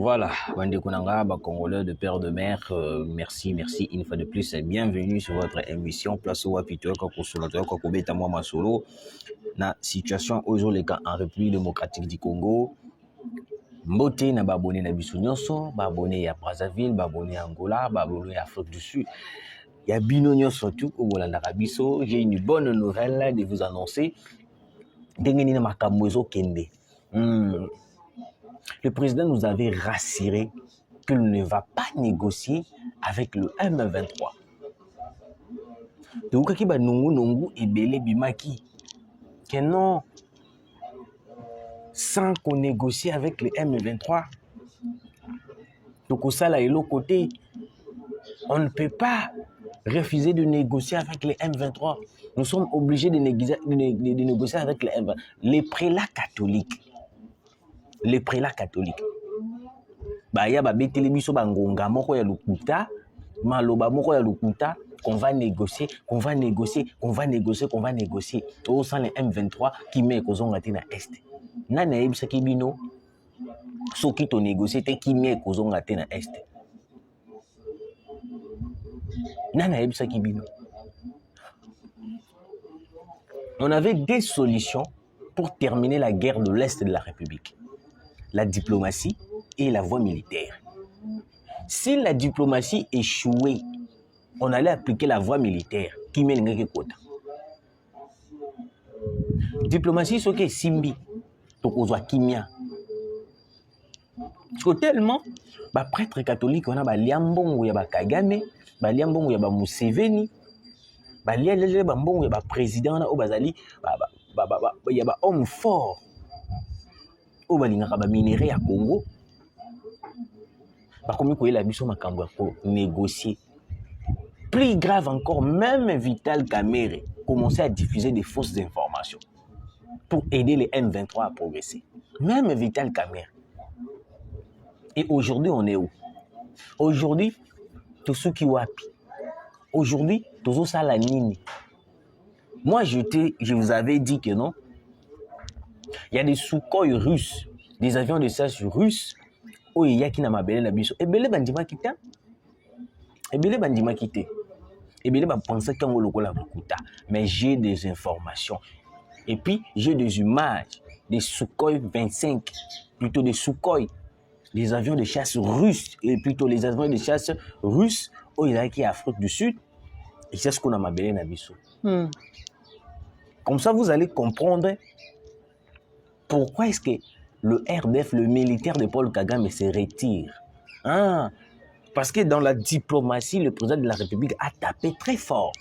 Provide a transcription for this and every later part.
Voilà, Bande Konanga, Congolais de père de mère, merci une fois de plus et bienvenue sur votre émission Place au Wapito, Kokobeta Mwa Solo. Na situation aujourd'hui en République démocratique du Congo, Mbote na babone na biso nyonso, babone ya Brazzaville, babone ya Angola, babone ya Afrique du Sud. Ya bino nyonso tout au Bolanda biso, j'ai une bonne nouvelle de vous annoncer. Dengeni na makambo ezokende. Le président nous avait rassuré qu'il ne va pas négocier avec le M23. Donc, qui va nungu et belé bimaki. Que non, sans qu'on négocie avec le M23. Donc, au salaire et l'autre côté, on ne peut pas refuser de négocier avec le M23. Nous sommes obligés de négocier avec le M23. Les prélats catholiques. Les prélats catholiques. Baya ba betele biso bangonga moko ya lukuta, maloba moko ya lukuta, qu'on va négocier. Au sein les M23 qui met kozonga te na est. Nana yebisa ki bino soki to négocier te qui met kozonga te na est. Nana yebisa ki bino. On avait des solutions pour terminer la guerre de l'Est de la République. La diplomatie et la voie militaire. Si la diplomatie échouait, on allait appliquer la voie militaire. Qui met le quota. Diplomatie, c'est que Simbi, donc on voit Kimia. Tellement, bah prêtre catholique, on a bah liambongo ya bah Kagame, bah liambongo ya bah Museveni, bah liambongo ya bah président na Obazali, ya bah homme fort. Au balingaka ba minerai à Congo, ba komi koyela biso makambo ko négocier. Plus grave encore, même Vital Kamerhe commençait à diffuser des fausses informations pour aider les M23 à progresser. Même Vital Kamerhe. Et aujourd'hui, on est où? Aujourd'hui, tout ce qui wapi. Aujourd'hui, tout ça la nini. Moi, je vous avais dit que non. Il y a des Sukhoi russes, des avions de chasse russes, où il y a qui n'a pas belé la biso. Et belé bandima quitté. Et belé bandima quitté. Et belé penser qu'on va le kuta. Mais j'ai des informations. Et puis, j'ai des images des Sukhoi 25, plutôt des Sukhoi, des avions de chasse russes, et plutôt les avions de chasse russes, où il y a qui est Afrique du Sud. Et c'est ce qu'on a ma belé la biso. Comme ça, vous allez comprendre. Pourquoi est-ce que le RDF, le militaire de Paul Kagame, se retire? Parce que dans la diplomatie, le président de la République a tapé très fort.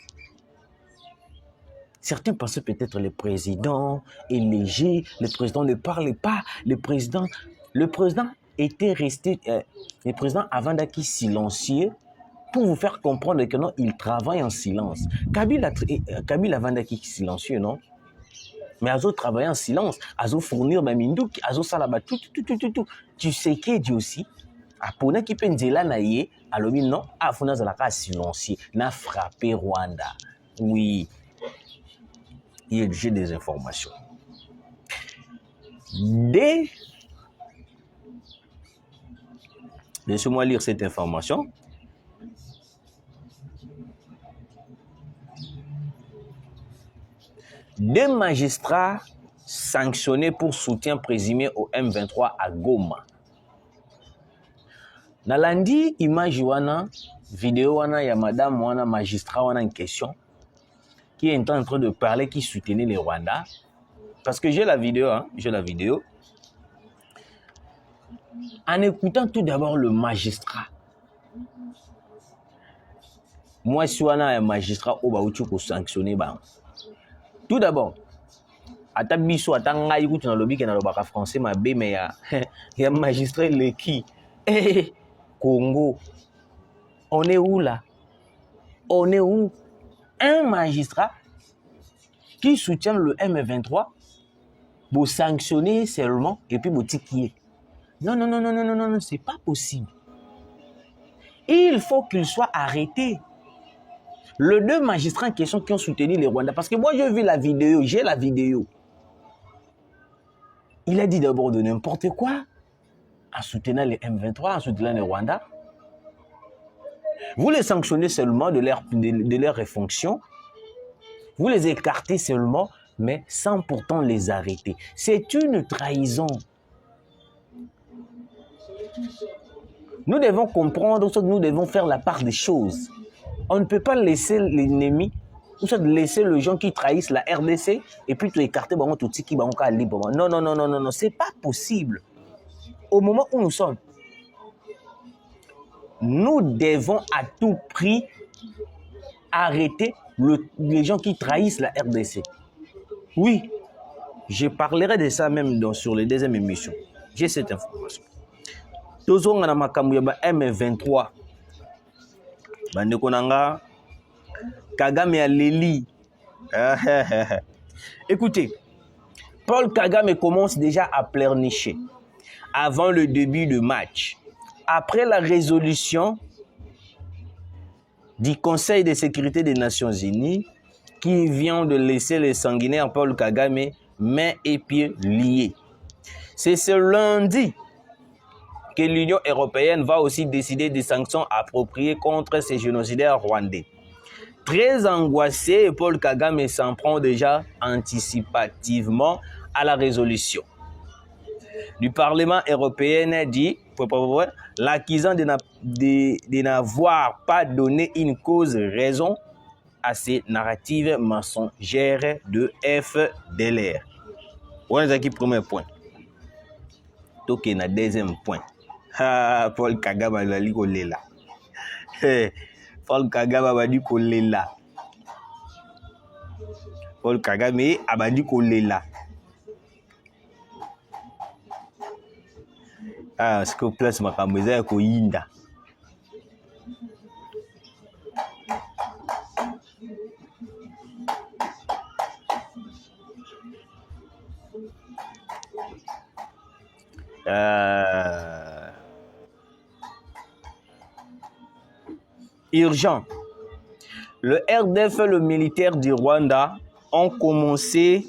Certains pensaient peut-être le président est léger, le président ne parlait pas, le président était resté, le président Avandaki silencieux pour vous faire comprendre que non, il travaille en silence. Kabila Avandaki silencieux, non? Mais Azo travaille en silence, Azo fournir Mamindou, Azo salaba tout. Tu sais qui dit aussi, Apona qui pendela naie, alobi non, Afuna zalaka silencieux, n'a frappé Rwanda. Oui, j'ai des informations. Laissez-moi lire cette information. Des magistrats sanctionnés pour soutien présumé au M23 à Goma. Nalandi image wana, vidéo wana ya madame wana magistrat wana en question qui est en train de parler, qui soutenait les Rwandais. Parce que j'ai la vidéo, En écoutant tout d'abord le magistrat. Moi, si wana un magistrat au baoutou pour sanctionner Tout d'abord, Atabiso atanga ikuti na lobby na lobaka français ma be mais ya magistrat le qui Congo. On est où là? On est où? Un magistrat qui soutient le M23 pour sanctionner seulement et puis pour tiquer. Non, c'est pas possible. Il faut qu'il soit arrêté. Les deux magistrats en question qui ont soutenu les Rwandais, parce que moi j'ai vu la vidéo, j'ai la vidéo. Il a dit d'abord de n'importe quoi. en soutenant les M23, en soutenant le Rwanda. Vous les sanctionnez seulement de leurs fonctions. Vous les écartez seulement, mais sans pourtant les arrêter. C'est une trahison. Nous devons comprendre, nous devons faire la part des choses. On ne peut pas laisser l'ennemi, ou soit laisser les gens qui trahissent la RDC et puis tout écarter tout qui libre. Non, non, non, non, non, non, c'est pas possible. Au moment où nous sommes, nous devons à tout prix arrêter les gens qui trahissent la RDC. Oui, je parlerai de ça même sur les deuxièmes émissions. J'ai cette information. Toujours on a ma M23. Bandekonanga Kagame a Leli. Écoutez, Paul Kagame commence déjà à pleurnicher avant le début du match. Après la résolution du Conseil de sécurité des Nations Unies qui vient de laisser les sanguinaires Paul Kagame mains et pieds liés. C'est ce lundi que l'Union européenne va aussi décider des sanctions appropriées contre ces génocidaires rwandais. Très angoissé, Paul Kagame s'en prend déjà anticipativement à la résolution du Parlement européen dit l'accusant de n'avoir pas donné une cause raison à ces narratives mensongères de FDLR. On est qui premier point. Donc il y a un deuxième point. Paul Kagame a dit qu'on est là. Paul Kagame a dit qu'on est là. Paul Kagame a dit qu'on est là. Ah, ce que place ma caméra ko yinda. Urgent. Le RDF et le militaire du Rwanda ont commencé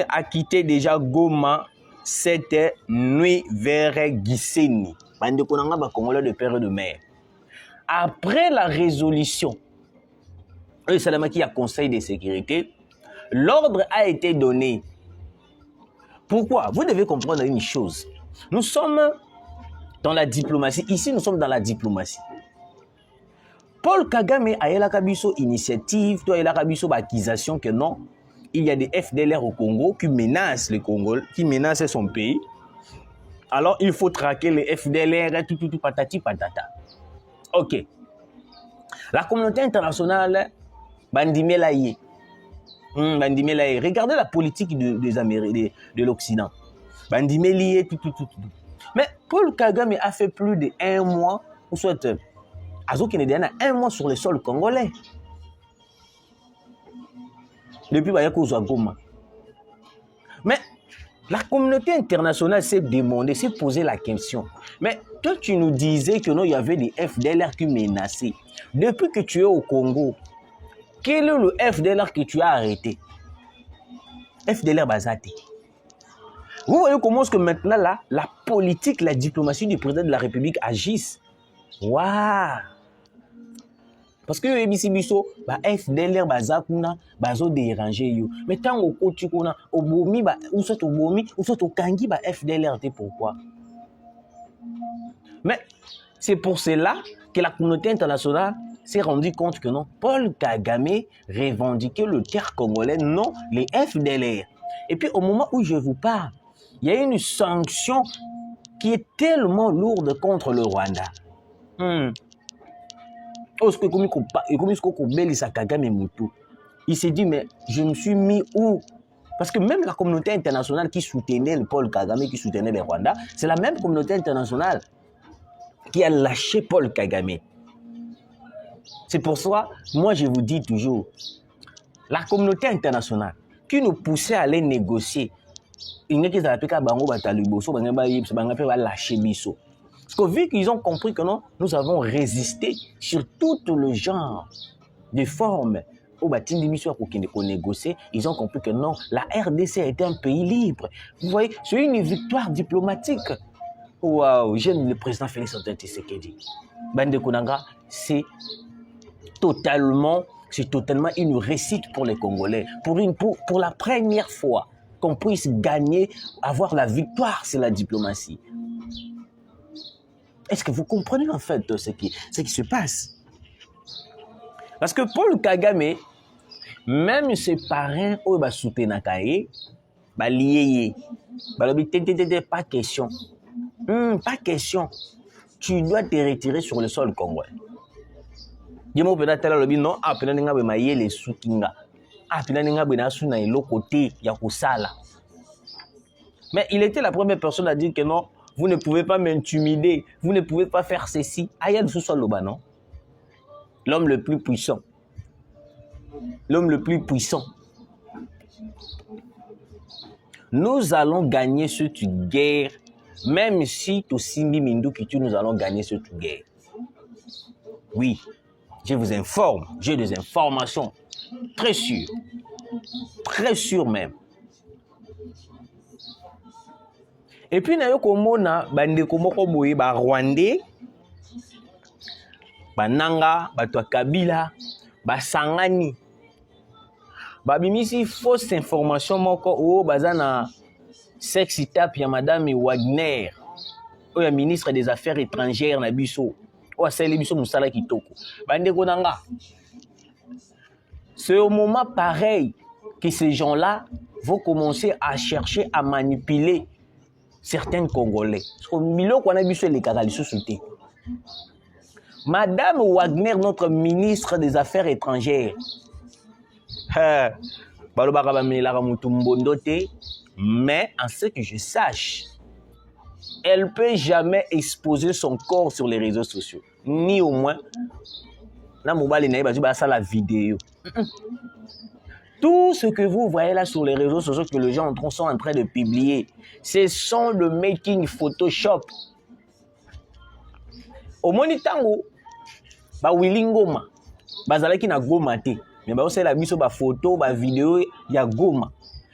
à quitter déjà Goma cette nuit vers Gisenyi. Congolais de père et de mère. Après la résolution, qui a Conseil de sécurité, l'ordre a été donné. Pourquoi? Vous devez comprendre une chose. Nous sommes dans la diplomatie. Ici, nous sommes dans la diplomatie. Paul Kagame a eu la initiative, a eu la accusation que non, il y a des FDLR au Congo qui menacent le Congo, qui menacent son pays. Alors, il faut traquer les FDLR, tout, patati, patata. Ok. La communauté internationale, bandimelaye. Regardez la politique de l'Occident. Bandimelaye, tout. Mais Paul Kagame a fait plus de 1 mois, ou soit, un mois sur le sol congolais. Depuis Goma. Mais la communauté internationale s'est demandé, s'est posé la question. Mais toi, tu nous disais que non, il y avait des FDLR qui menaçaient. Depuis que tu es au Congo, quel est le FDLR que tu as arrêté? FDLR Bazate. Vous voyez comment est-ce que maintenant là, la politique, la diplomatie du président de la République agissent. Waouh! Parce que ABC biso ba FDLR bazakuna bazo déranger yo. Mais tant au côté kuna obomi ba ou soit kangi ba FDLR te pourquoi? Mais c'est pour cela que la communauté internationale s'est rendue compte que non, Paul Kagame revendiquait le terre congolais, non les FDLR. Et puis au moment où je vous parle, il y a une sanction qui est tellement lourde contre le Rwanda. Il s'est dit, mais je me suis mis où? Parce que même la communauté internationale qui soutenait le Paul Kagame, qui soutenait le Rwanda, c'est la même communauté internationale qui a lâché Paul Kagame. C'est pour ça, moi je vous dis toujours, la communauté internationale qui nous poussait à aller négocier, il n'y a pas lâcher biso. Parce que vu qu'ils ont compris que non, nous avons résisté sur tout le genre de formes au Batindi Misso pour négocier, ils ont compris que non, la RDC était un pays libre. Vous voyez, c'est une victoire diplomatique. Waouh, j'aime le président Félix Antoine Tshisekedi. Bande Konanga, c'est totalement une réussite pour les Congolais. Pour la première fois qu'on puisse gagner, avoir la victoire, c'est la diplomatie. Est-ce que vous comprenez en fait ce qui se passe? Parce que Paul Kagame, même ses parents, eux, bah, soutenir Nakaye, bah, lié, bah, pas question. Pas question. Tu dois te retirer sur le sol congolais. Dis-moi peut-être là le non, ah peut-être nga be maye les soukinga. Ah peut-être nga be na sou na elo côté ya kusala. Mais il était la première personne à dire que non, vous ne pouvez pas m'intimider, vous ne pouvez pas faire ceci. Ayan sou sol loba non. L'homme le plus puissant. L'homme le plus puissant. Nous allons gagner cette guerre, même si tu Simbi Mindou Kitu, nous allons gagner cette guerre. Oui. Je vous informe, j'ai des informations très sûres même. Et puis, na yo komona bandeko moko boye ba Rwandais, ba Nanga, ba Kabila, ba Sangani, ba bimisi fausse information moko o bazana sexy tap ya madame Wagner, o ya ministre des Affaires étrangères na biso. C'est au moment pareil que ces gens-là vont commencer à chercher à manipuler certains Congolais. Madame Wagner, notre ministre des Affaires étrangères, mais en ce que je sache, elle ne peut jamais exposer son corps sur les réseaux sociaux. Ni au moins, la vidéo. Tout ce que vous voyez là sur les réseaux sociaux que les gens sont en train de publier, ce sont le making Photoshop. Au monitango, ba Willingoma, bazalaki na Goma te, mais ba aussi la biso ba photo, ba vidéo ya Goma.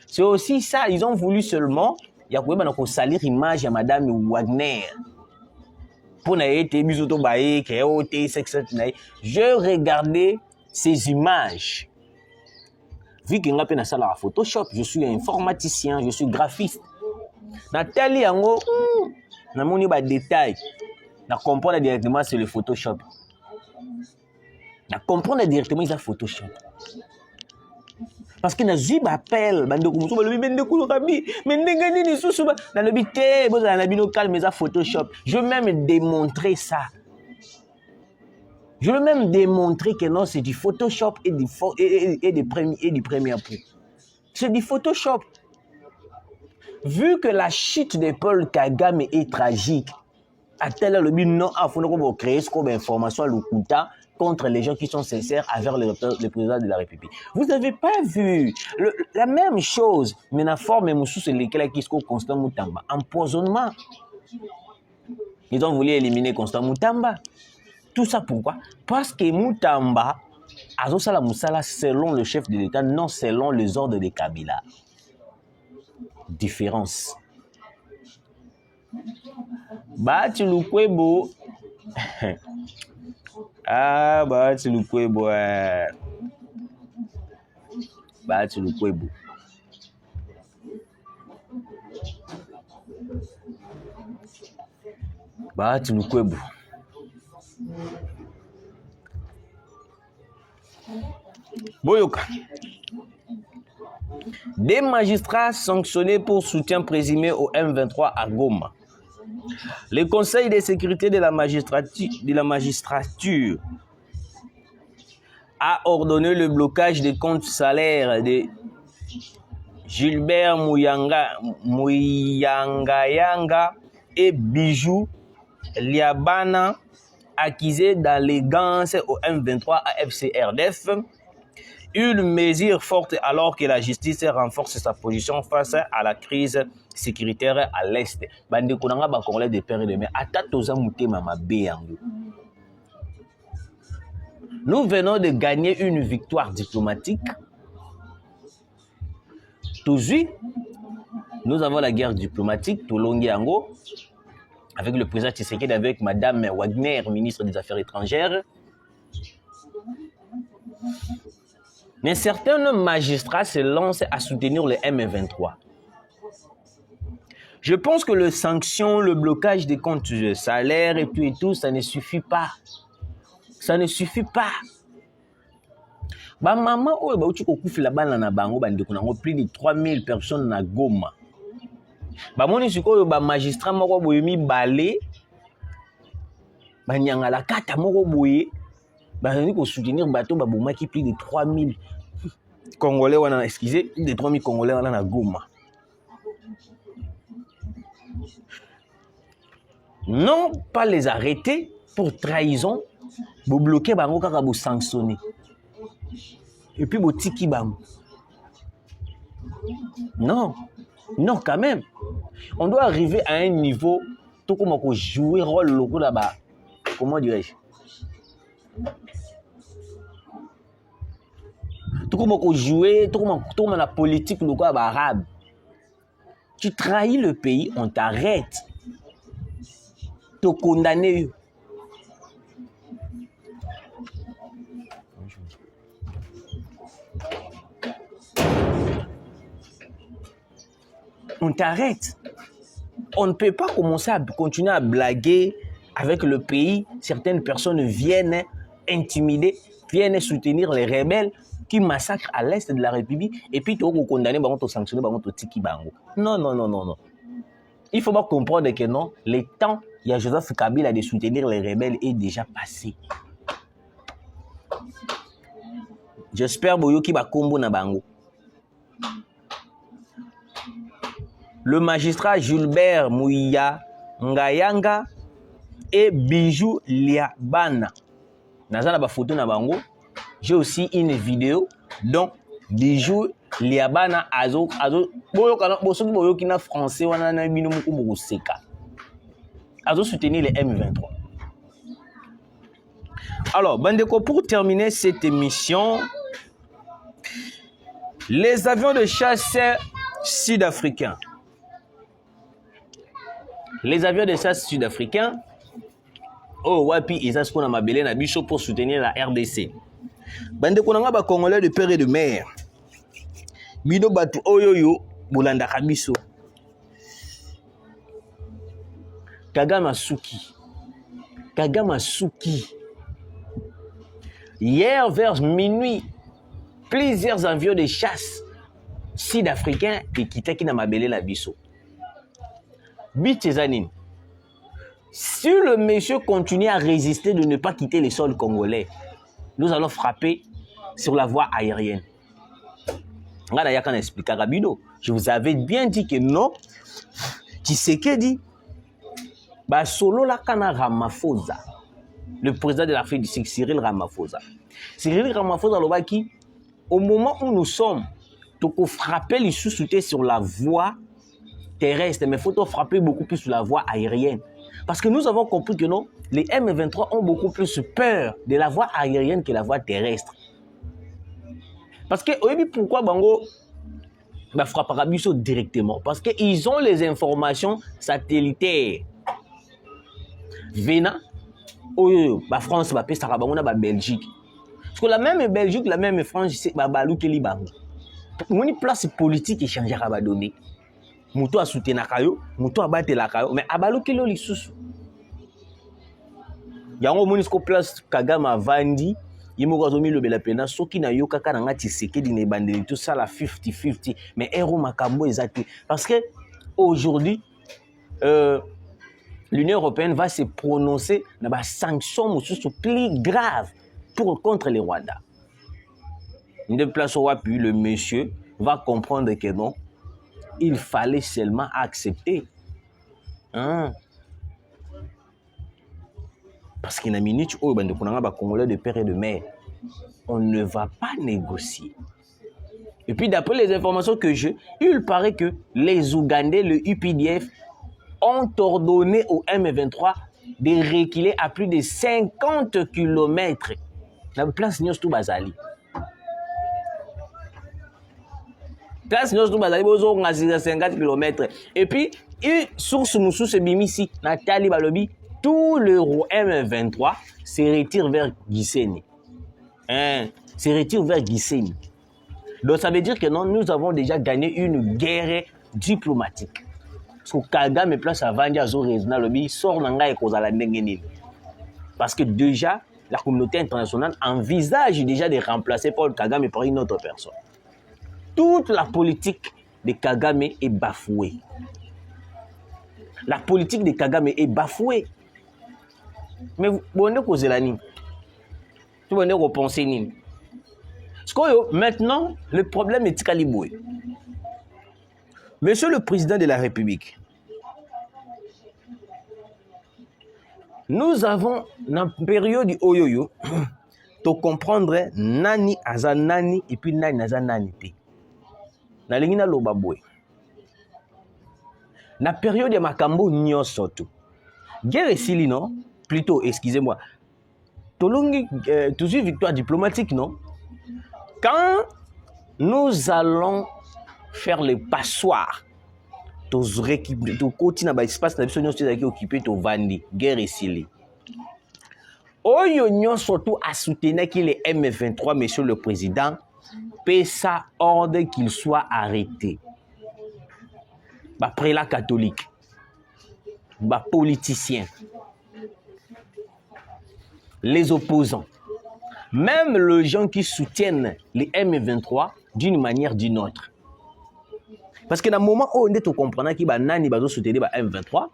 C'est aussi ça, ils ont voulu seulement il y a salir l'image de Madame Wagner. Pour je regardais ces images. Vu que je suis dans Photoshop, je suis informaticien, je suis graphiste. Nathalie Yango, je n'ai pas de détails. Je comprends directement c'est le Photoshop. Je comprends directement c'est le Photoshop. Parce que na zib appel bande ko muso balobi bende ko rabi mais ndengani ni susu ba na lobi te boza na bino calme za Photoshop. Je veux même démontrer ça. Je veux même démontrer que non, c'est du Photoshop et du premier coup. C'est du Photoshop. Vu que la chute de Paul Kagame est tragique, à tel le non, il faut créer ce qu'on information à contre les gens qui sont sincères avec le président de la République. Vous n'avez pas vu la même chose, mais la forme Moussou, c'est lesquels qui sont Constant Moutamba. Empoisonnement. Ils ont voulu éliminer Constant Moutamba. Tout ça pourquoi? Parce que Moutamba a la Moussala selon le chef de l'État, non selon les ordres de Kabila. Différence. Bati Lukwebo. Ah, Bati Lukwebo. Bati Lukwebo. Bati Lukwebo. Boyoka. Des magistrats sanctionnés pour soutien présumé au M23 à Goma. Le Conseil de sécurité de la magistrature a ordonné le blocage des comptes salaires de Gilbert Mouyangayanga et Bijou Liabana, accusés d'allégeance au M23 à FCRDF. Une mesure forte alors que la justice renforce sa position face à la crise sécuritaire à l'Est. Bande konanga ba Congolais de père et de mère. Ata toza mutema mabe yango. Nous venons de gagner une victoire diplomatique. Toujours, nous avons la guerre diplomatique, Tolongiango, avec le président Tshisekedi, avec Madame Wagner, ministre des Affaires étrangères. Mais certains magistrats se lancent à soutenir le M23. Je pense que les sanctions, le blocage des comptes de salaire et tout, ça ne suffit pas. Ça ne suffit pas. Ba maman, oh, ba uchi kokufi la bana na bango bande kunango plus de 3000 personnes na Goma. Ba moni sikoyo ba magistrat moko boye mi balé. Ba nyanga la kata moko boye. Ba ni ko soutenir bateau ba bomaki plus de 3000 Congolais wana, excusez, plus de 3000 Congolais wana na Goma. Non pas les arrêter pour trahison, vous bloquez bango kaka vous sanctionner. Et puis vous tiki bango. Non, non quand même. On doit arriver à un niveau tout comme on jouer rôle loco là-bas. Comment dirais-je? Tout comme on jouer, tout comme la politique loco là-bas arabe. Tu trahis le pays, on t'arrête. Te condamner. On t'arrête. On ne peut pas commencer à continuer à blaguer avec le pays. Certaines personnes viennent intimider, viennent soutenir les rebelles qui massacrent à l'est de la République et puis tu vas condamner, tu vas sanctionner, tu vas tiki bango. Non, non, non, non, non. Il faut pas comprendre que non, le temps, il y a Joseph Kabila de soutenir les rebelles est déjà passé. J'espère que va combo na bango. Le magistrat Gilbert Mouya Ngayanga et Bijou Liabana. Nazana ba photo na bango. J'ai aussi une vidéo dont Bijou Liabana azo boyo kana boso boyo kina français wana na bino muko boko seka. Azo soutenir les M23. Alors, bandeko, pour terminer cette émission, les avions de chasse sud-africains. Les avions de chasse sud-africains, oh wapi ils sont ma belé na biso pour soutenir la RDC. Bandeko nanga ba Congolais de père et de mère. Bido batu oyoyo bolanda kabiso. Kagama Suki. Hier vers minuit, plusieurs avions de chasse sud-africains et qui na mabelé la biso. Bitezanine. Si le monsieur continue à résister de ne pas quitter les sols congolais, nous allons frapper sur la voie aérienne. Je vous avais bien dit que non. Tshisekedi, solo la kana Ramaphosa, le président de l'Afrique du Sud, Cyril Ramaphosa. Cyril Ramaphosa, au moment où nous sommes, il faut frapper les sous-soutés sur la voie terrestre, mais il faut frapper beaucoup plus sur la voie aérienne. Parce que nous avons compris que non, les M23 ont beaucoup plus peur de la voie aérienne que la voie terrestre. Parce que, pourquoi Bango frappe Rabiso directement? Parce qu'ils ont les informations satellitaires. Vena, France va payer ça à Belgique. Parce que la même Belgique, la même France, c'est Babalou qui Libango. Une place politique échangera à donner. Mouto a soutenu la caillou, Mouto a battu la caillou, mais Abalou qui l'oli sous. Il y a un moment où place Kagama Vandi, il m'a dit le belapena, ceux qui n'a eu qu'à n'a Tshisekedi ne bandé tout ça la 50-50, mais Ero Makambo exact. Parce que aujourd'hui, l'Union européenne va se prononcer dans des sanctions plus graves contre les Rwandais. Une place où puis le monsieur va comprendre que non, il fallait seulement accepter. Hein? Parce qu'il y a une minute où les Congolais de père et de mère, on ne va pas négocier. Et puis d'après les informations que j'ai, il paraît que les Ougandais, le UPDF, ont ordonné au M23 de reculer à plus de 50 km na place nyonso tu bazali. Place nyonso tu bazali bozonga 50 km. Et puis source mosusu ebimisi Nathalie balobi tout le M23 se retire vers Gisenyi. Se retire vers Gisenyi. Donc ça veut dire que non, nous avons déjà gagné une guerre diplomatique. Parce que Kagame place à Vandia zo rezna lobi sort nanga e kozala ndenge nini. Parce que déjà la communauté internationale envisage déjà de remplacer Paul Kagame par une autre personne. Toute la politique de Kagame est bafouée. La politique de Kagame est bafouée. Mais vous voyez quoi Zélani? Vous voyez quoi penser nini? Maintenant, le problème est caliboué. Monsieur le Président de la République, nous avons dans la période du Oyoyo, pour comprendre nani aza nani et puis nani aza nani te. Na lingina lobaboué. Na période de makambo nyonso tu. Guerre esili non? Plutôt, excusez-moi. Tolongi toujours victoire diplomatique non? Quand nous allons faire les passoires, tout côté na ba espace na biso nyonso ezaki occupé to vandi guerre esili. Oyo nyonso surtout à soutenir qu'il est M23 monsieur le président pesa ordre qu'il soit arrêté. Ba prélat catholique, ba politicien, les opposants, même les gens qui soutiennent les M23 d'une manière ou d'une autre. Parce que dans le moment où on comprend qu'il y a nani bazo soutenir ba M23,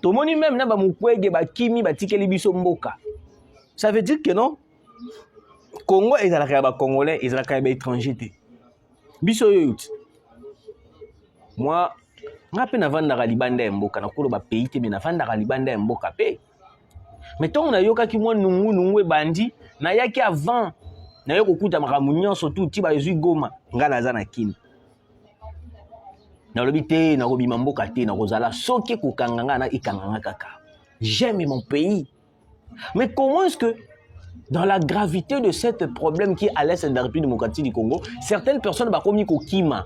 tout le monde même na ba mukwege ba kimi ba tikeli biso mboka. Ça veut dire que non Congo est à la Congolais, ils sont à la étranger. Biso yout. Moi, je na vanda galibanda mboka na kolo ba pays te mais na vanda galibanda mboka pe. Mais tant na yoka ki moi nungu bandi na yaki avant na yoko kuta makamunyo surtout ti ba yezui goma ngala za na kini. Na lobi te na robima mboka te na kozala soki kokanganga na ikanganga kaka. J'aime mon pays. Mais comment est-ce que dans la gravité de ce problème qui est à l'est de la République démocratique du Congo, certaines personnes ba komi kokima.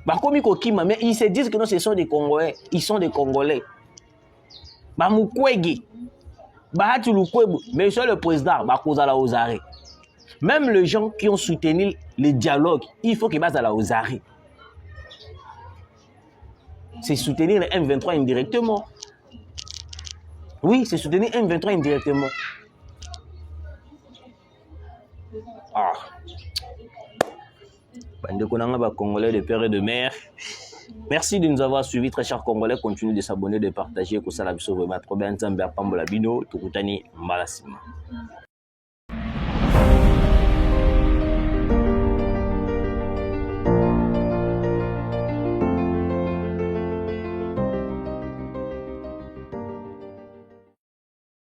Ba komi kokima mais ils se disent que non ce sont des Congolais, ils sont des Congolais. Ba mukwege. Ba hatu lukwebu, monsieur le président ba kozala aux arrêts. Même les gens qui ont soutenu le dialogue, il faut qu'ils basent aux arrêts. C'est soutenir le M23 indirectement. Oui, c'est soutenir M23 indirectement. Ah. Bande konanga ba Congolais de père et de mère. Merci de nous avoir suivis, très chers Congolais. Continuez de s'abonner, de partager. Kosala biso vraiment trop bien. Nzambe apambola bino. Tukutani malasima.